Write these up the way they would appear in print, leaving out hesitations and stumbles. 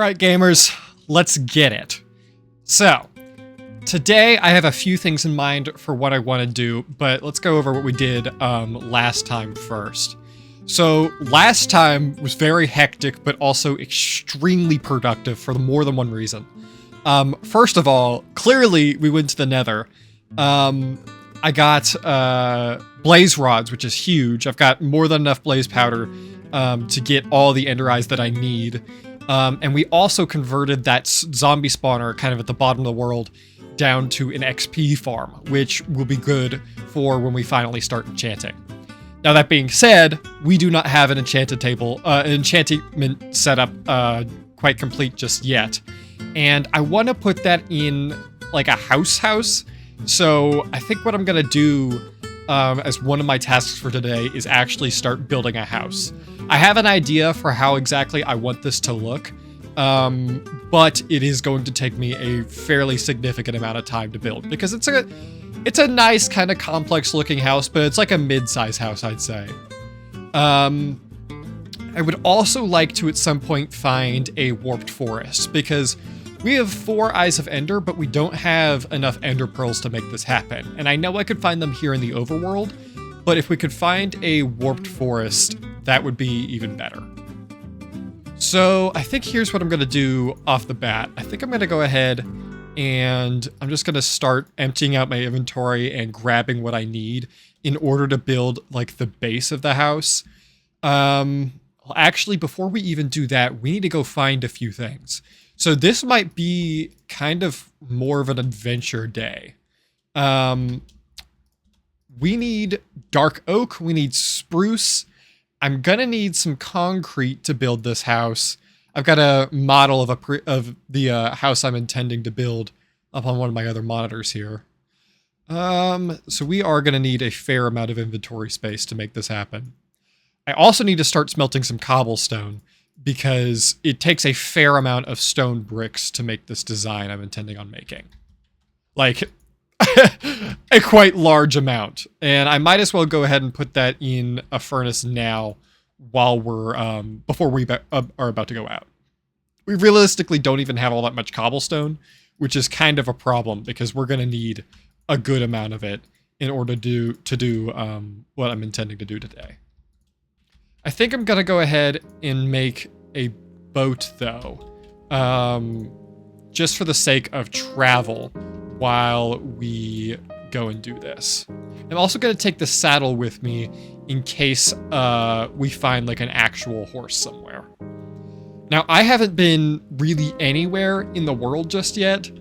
right, gamers, let's get it. So, today I have a few things in mind for what I want to do, but let's go over what we did last time first. So, last time was very hectic, but also extremely productive for more than one reason. First of all, clearly we went to the Nether. I got blaze rods, which is huge. I've got more than enough blaze powder to get all the ender eyes that I need. And we also converted that zombie spawner kind of at the bottom of the world down to an XP farm, which will be good for when we finally start enchanting. Now, that being said, we do not have an enchanted table, an enchantment setup quite complete just yet. And I want to put that in like a house. So I think what I'm going to do as one of my tasks for today is actually start building a house. I have an idea for how exactly I want this to look, but it is going to take me a fairly significant amount of time to build because it's a nice kind of complex looking house, but it's like a mid-size house, I'd say. I would also like to at some point find a warped forest because we have 4 Eyes of Ender, but we don't have enough Ender Pearls to make this happen. And I know I could find them here in the overworld, but if we could find a warped forest, that would be even better. So I think here's what I'm going to do off the bat. I think I'm going to go ahead and I'm just going to start emptying out my inventory and grabbing what I need in order to build like the base of the house. Well, actually, before we even do that, we need to go find a few things. So this might be kind of more of an adventure day. We need dark oak, we need spruce. I'm gonna need some concrete to build this house. I've got a model of the house I'm intending to build up on one of my other monitors here. So we are gonna need a fair amount of inventory space to make this happen. I also need to start smelting some cobblestone, because it takes a fair amount of stone bricks to make this design I'm intending on making. Like, a quite large amount. And I might as well go ahead and put that in a furnace now while we're, before we are about to go out. We realistically don't even have all that much cobblestone, which is kind of a problem because we're going to need a good amount of it in order to do what I'm intending to do today. I think I'm going to go ahead and make a boat, though, just for the sake of travel while we go and do this. I'm also going to take the saddle with me in case we find like an actual horse somewhere. Now, I haven't been really anywhere in the world just yet.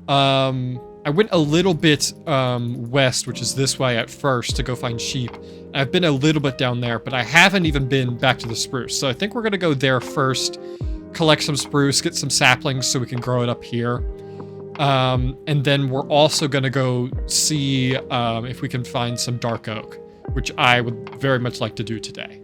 I went a little bit west, which is this way at first, to go find sheep. I've been a little bit down there, but I haven't even been back to the spruce. So I think we're going to go there first, collect some spruce, get some saplings so we can grow it up here. And then we're also going to go see if we can find some dark oak, which I would very much like to do today.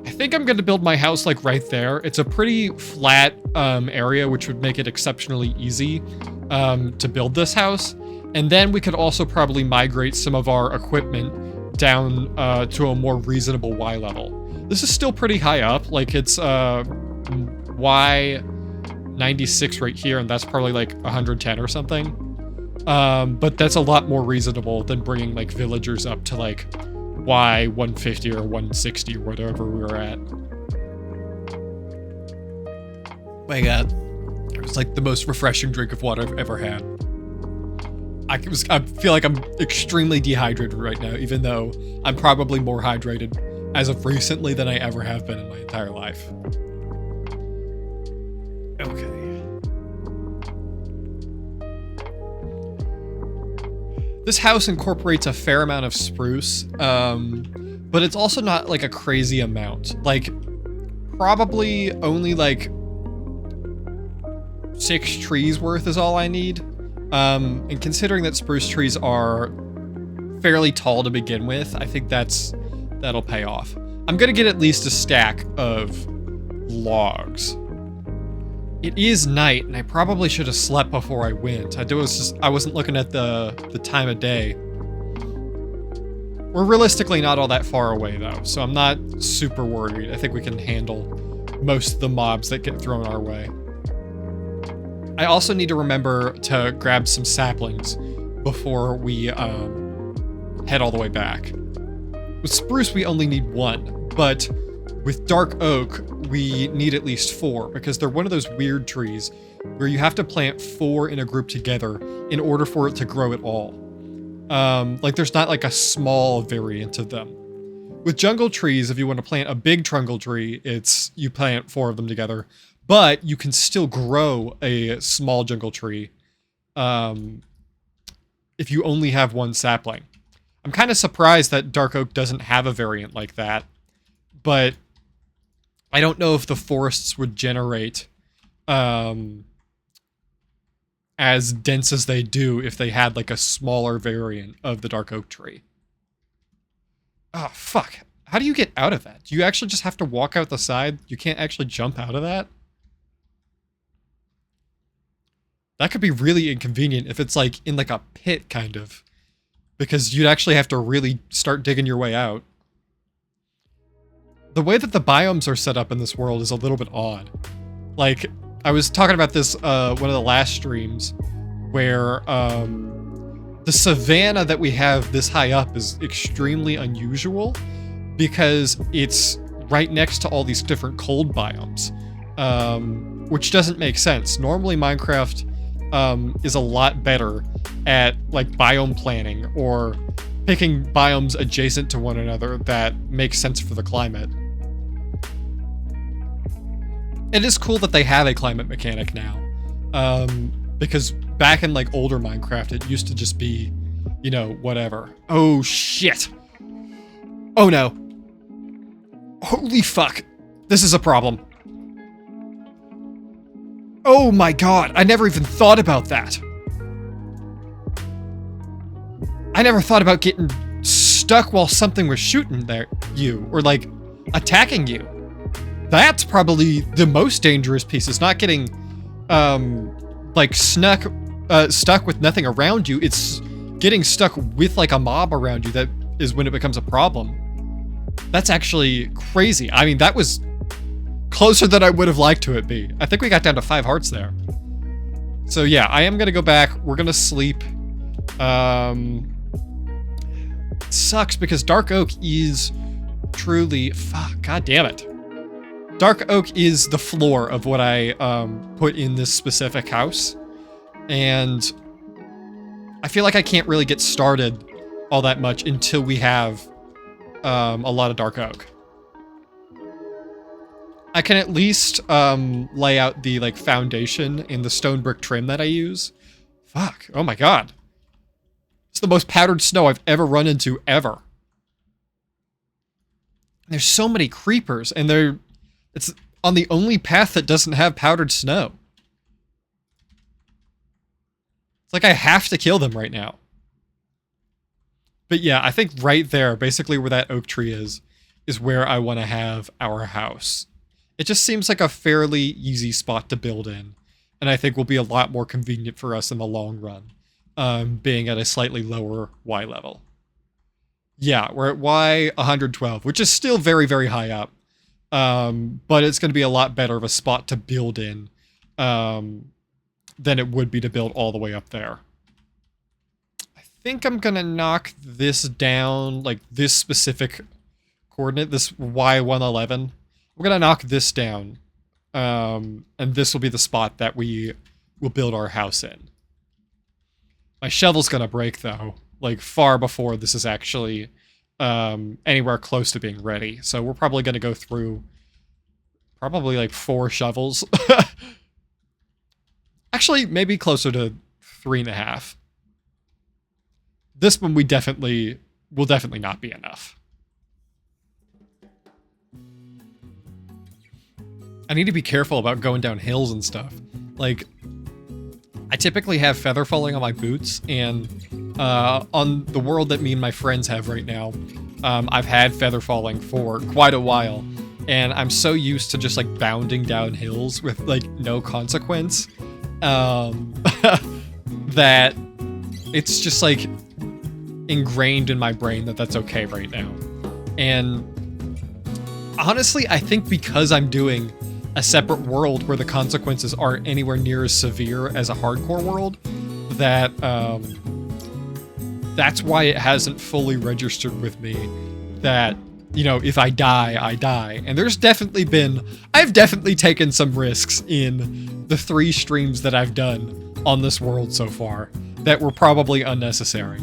I think I'm going to build my house like right there. It's a pretty flat area, which would make it exceptionally easy to build this house. And then we could also probably migrate some of our equipment down to a more reasonable Y level. This is still pretty high up, like it's Y96 right here, and that's probably like 110 or something. But that's a lot more reasonable than bringing like villagers up to like Y150 or 160 or whatever we were at. My God. It was like the most refreshing drink of water I've ever had. I feel like I'm extremely dehydrated right now, even though I'm probably more hydrated as of recently than I ever have been in my entire life. Okay. This house incorporates a fair amount of spruce, but it's also not like a crazy amount. Like, probably only like 6 trees worth is all I need. And considering that spruce trees are fairly tall to begin with, I think that'll pay off. I'm gonna get at least a stack of logs. It is night, and I probably should have slept before I went. I wasn't looking at the time of day. We're realistically not all that far away, though, so I'm not super worried. I think we can handle most of the mobs that get thrown our way. I also need to remember to grab some saplings before we head all the way back. With spruce, we only need 1, but with dark oak, we need at least 4 because they're one of those weird trees where you have to plant 4 in a group together in order for it to grow at all. Like there's not like a small variant of them. With jungle trees, if you want to plant a big trungle tree, you plant 4 of them together, but you can still grow a small jungle tree if you only have 1 sapling. I'm kind of surprised that dark oak doesn't have a variant like that, but I don't know if the forests would generate as dense as they do if they had like a smaller variant of the dark oak tree. Oh, fuck. How do you get out of that? Do you actually just have to walk out the side? You can't actually jump out of that? That could be really inconvenient if it's like in like a pit, kind of. Because you'd actually have to really start digging your way out. The way that the biomes are set up in this world is a little bit odd. Like, I was talking about this one of the last streams, where the savanna that we have this high up is extremely unusual because it's right next to all these different cold biomes, which doesn't make sense. Normally, Minecraft is a lot better at like biome planning or picking biomes adjacent to one another that makes sense for the climate. It is cool that they have a climate mechanic now, because back in like older Minecraft, it used to just be, you know, whatever. Oh shit! Oh no! Holy fuck! This is a problem. Oh my god! I never even thought about that. I never thought about getting stuck while something was shooting you, or like attacking you. That's probably the most dangerous piece, is not getting like stuck with nothing around you. It's getting stuck with like a mob around you that is when it becomes a problem. That's actually crazy. I mean, that was closer than I would have liked to it be. I think we got down to 5 hearts there. So yeah, I am gonna go back. We're gonna sleep. It sucks because dark oak is truly, fuck, god damn it. Dark oak is the floor of what I put in this specific house, and I feel like I can't really get started all that much until we have a lot of dark oak. I can at least lay out the like foundation in the stone brick trim that I use. Fuck, oh my god. It's the most powdered snow I've ever run into, ever. There's so many creepers, and it's on the only path that doesn't have powdered snow. It's like I have to kill them right now. But yeah, I think right there, basically where that oak tree is where I want to have our house. It just seems like a fairly easy spot to build in, and I think will be a lot more convenient for us in the long run, being at a slightly lower Y level. Yeah, we're at Y 112, which is still very, very high up. But it's going to be a lot better of a spot to build in than it would be to build all the way up there. I think I'm going to knock this down, like this specific coordinate, this Y111. We're going to knock this down, and this will be the spot that we will build our house in. My shovel's going to break, though, like far before this is actually anywhere close to being ready. So we're probably going to go through probably like 4 shovels. Actually, maybe closer to 3.5. This one will definitely not be enough. I need to be careful about going down hills and stuff. Like, I typically have feather falling on my boots, and on the world that me and my friends have right now, I've had feather falling for quite a while, and I'm so used to just like bounding down hills with like no consequence, that it's just like ingrained in my brain that that's okay right now. And honestly, I think because I'm doing a separate world where the consequences aren't anywhere near as severe as a hardcore world, that that's why it hasn't fully registered with me that, you know, if I die, I die. And I've definitely taken some risks in the 3 streams that I've done on this world so far that were probably unnecessary.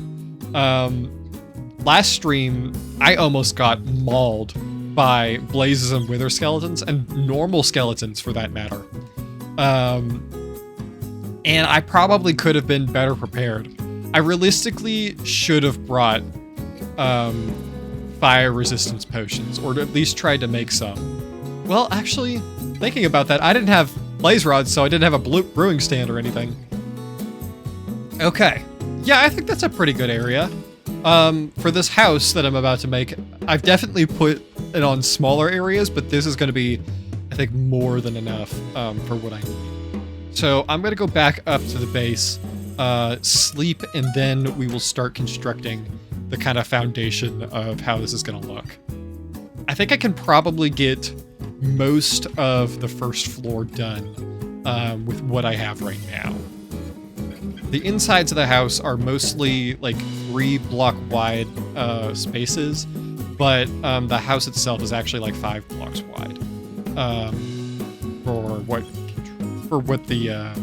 Last stream, I almost got mauled by blazes and wither skeletons, and normal skeletons for that matter. And I probably could have been better prepared. I realistically should have brought fire resistance potions, or at least tried to make some. Well, actually, thinking about that, I didn't have blaze rods, so I didn't have a brewing stand or anything. Okay. Yeah, I think that's a pretty good area. For this house that I'm about to make, I've definitely put it on smaller areas, but this is going to be, I think, more than enough for what I need. So I'm going to go back up to the base, sleep, and then we will start constructing the kind of foundation of how this is going to look. I think I can probably get most of the first floor done with what I have right now. The insides of the house are mostly like 3 block wide spaces, but the house itself is actually like 5 blocks wide for what the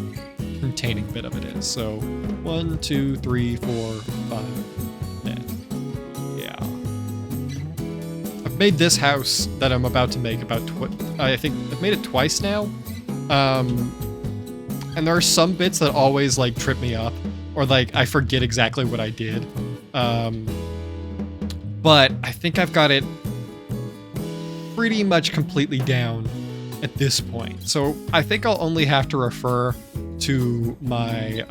containing bit of it is. So 1, 2, 3, 4, 5. Yeah. I've made this house that I'm about to make I think I've made it twice now. And there are some bits that always like trip me up, or like I forget exactly what I did. But I think I've got it pretty much completely down at this point. So I think I'll only have to refer to my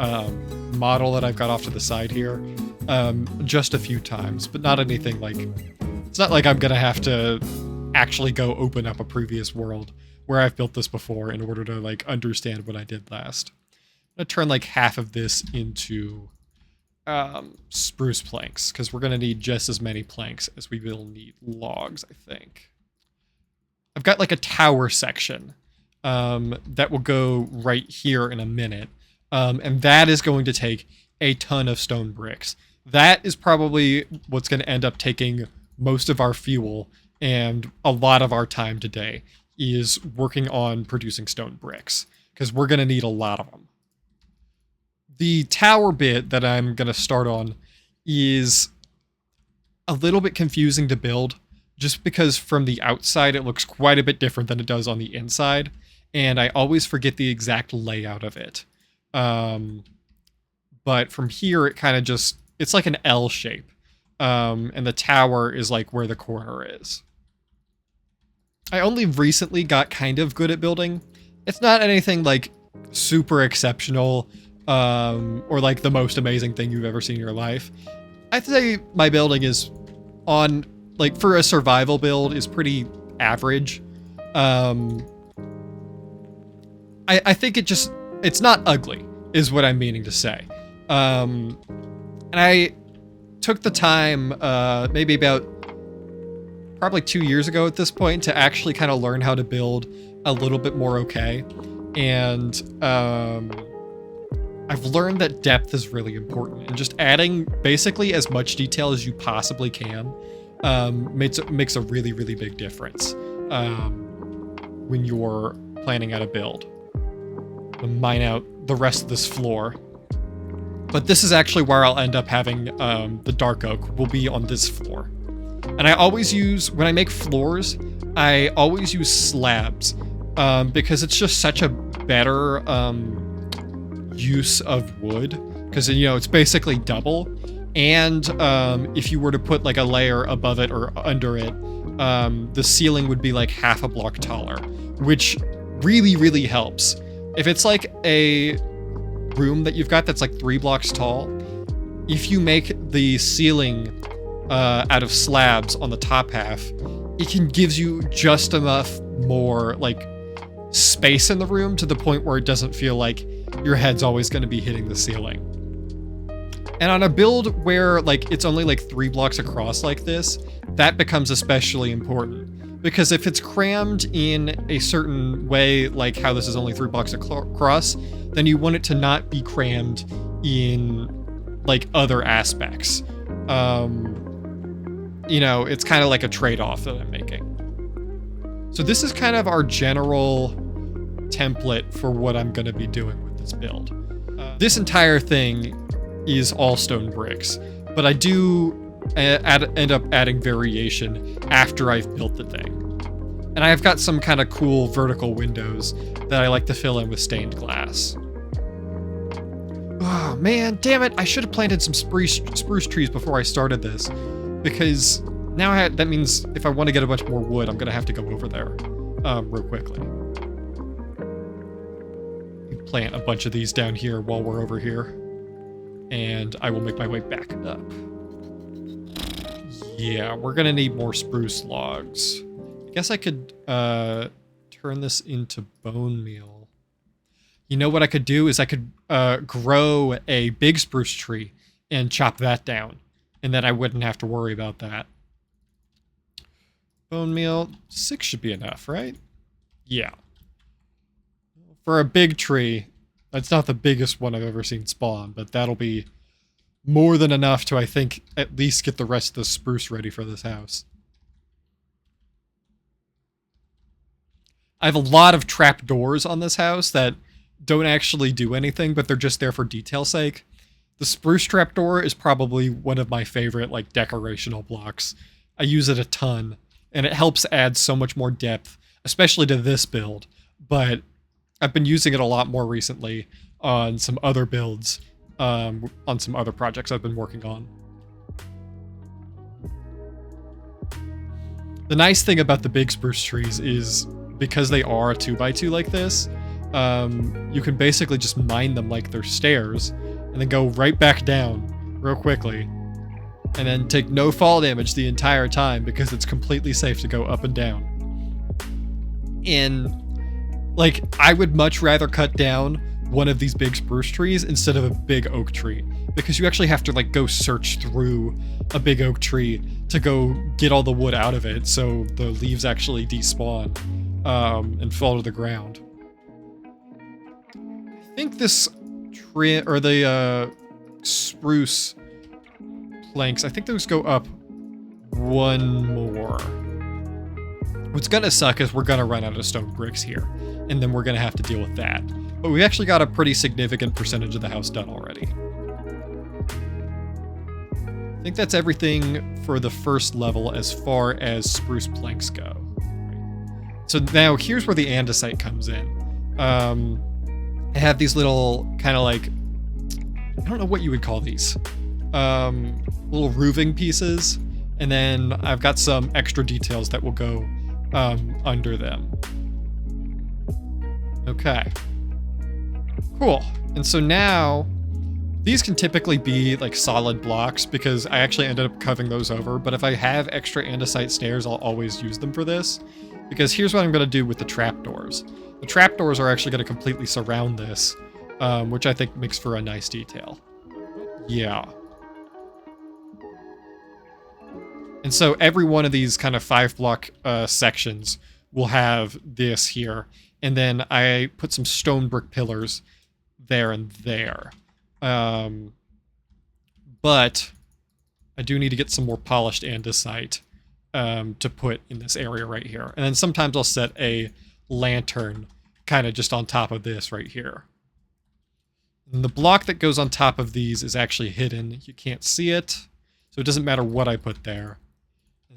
model that I've got off to the side here just a few times, but not anything like, it's not like I'm gonna have to actually go open up a previous world where I've built this before in order to like understand what I did last. I'm gonna turn like half of this into spruce planks, because we're gonna need just as many planks as we will need logs, I think. I've got like a tower section that will go right here in a minute, and that is going to take a ton of stone bricks. That is probably what's going to end up taking most of our fuel and a lot of our time today, is working on producing stone bricks, because we're going to need a lot of them. The tower bit that I'm going to start on is a little bit confusing to build, just because from the outside it looks quite a bit different than it does on the inside, and I always forget the exact layout of it. But from here it kind of just, it's like an L shape, and the tower is like where the corner is. I only recently got kind of good at building. It's not anything like super exceptional, or like the most amazing thing you've ever seen in your life. I'd say my building is on, like, for a survival build, is pretty average. I think it's not ugly, is what I'm meaning to say. And I took the time, maybe about probably 2 years ago at this point, to actually kind of learn how to build a little bit more okay. And I've learned that depth is really important, and just adding basically as much detail as you possibly can makes a really, really big difference when you're planning out a build. I'm gonna mine out the rest of this floor. But this is actually where I'll end up having the dark oak, will be on this floor. And I always use, when I make floors, I always use slabs, because it's just such a better use of wood, because, you know, it's basically double. And if you were to put like a layer above it or under it, the ceiling would be like half a block taller, which really, really helps. If it's like a room that you've got that's like 3 blocks tall, if you make the ceiling out of slabs on the top half, it gives you just enough more like space in the room, to the point where it doesn't feel like your head's always going to be hitting the ceiling. And on a build where like it's only like 3 blocks across like this, that becomes especially important, Because if it's crammed in a certain way, like how this is only 3 blocks across, then you want it to not be crammed in like other aspects. You know, it's kind of like a trade-off that I'm making. So this is kind of our general template for what I'm going to be doing with this build. This entire thing is all stone bricks, but I do end up adding variation after I've built the thing. And I've got some kind of cool vertical windows that I like to fill in with stained glass. Oh man, damn it, I should have planted some spruce trees before I started this, because now that means if I want to get a bunch more wood, I'm going to have to go over there real quickly. Plant a bunch of these down here while we're over here, and I will make my way back up. Yeah, we're going to need more spruce logs. I guess I could turn this into bone meal. You know what I could do is I could grow a big spruce tree and chop that down, and then I wouldn't have to worry about that. Bone meal, 6 should be enough, right? Yeah. For a big tree, that's not the biggest one I've ever seen spawn, but that'll be more than enough to, I think, at least get the rest of the spruce ready for this house. I have a lot of trapdoors on this house that don't actually do anything, but they're just there for detail's sake. The spruce trapdoor is probably one of my favorite, like, decorational blocks. I use it a ton, and it helps add so much more depth, especially to this build, but I've been using it a lot more recently on some other builds, on some other projects I've been working on. The nice thing about the big spruce trees is, because they are a 2x2 like this, you can basically just mine them like they're stairs, and then go right back down real quickly, and then take no fall damage the entire time because it's completely safe to go up and down. And like, I would much rather cut down one of these big spruce trees instead of a big oak tree, because you actually have to like go search through a big oak tree to go get all the wood out of it so the leaves actually despawn and fall to the ground. I think this tree, or the spruce planks, I think those go up one more. What's gonna suck is we're gonna run out of stone bricks here, and then we're gonna have to deal with that. But we actually got a pretty significant percentage of the house done already. I think that's everything for the first level as far as spruce planks go. So now here's where the andesite comes in. I have these little kind of like, I don't know what you would call these, little roofing pieces, and then I've got some extra details that will go under them. Okay. Cool. And so now, these can typically be like solid blocks because I actually ended up covering those over, but if I have extra andesite stairs, I'll always use them for this. Because here's what I'm going to do with the trapdoors. The trapdoors are actually going to completely surround this, which I think makes for a nice detail. Yeah. And so every one of these kind of 5-block sections will have this here. And then I put some stone brick pillars there and there. But I do need to get some more polished andesite to put in this area right here. And then sometimes I'll set a lantern kind of just on top of this right here. And the block that goes on top of these is actually hidden. You can't see it, so it doesn't matter what I put there.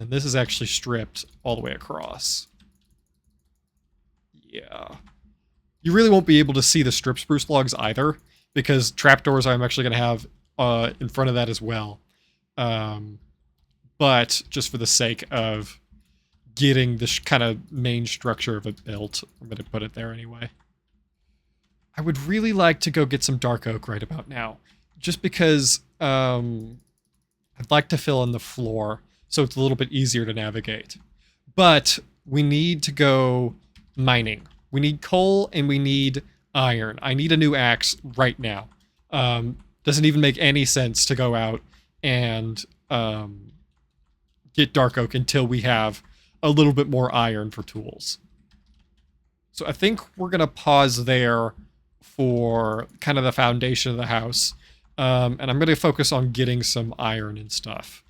And this is actually stripped all the way across. Yeah. You really won't be able to see the strip spruce logs either, because trapdoors I'm actually going to have in front of that as well. But just for the sake of getting this kind of main structure of it built, I'm going to put it there anyway. I would really like to go get some dark oak right about now, just because I'd like to fill in the floor so it's a little bit easier to navigate. But we need to go mining. We need coal and we need iron. I need a new axe right now. Doesn't even make any sense to go out and get dark oak until we have a little bit more iron for tools. So I think we're going to pause there for kind of the foundation of the house. And I'm going to focus on getting some iron and stuff.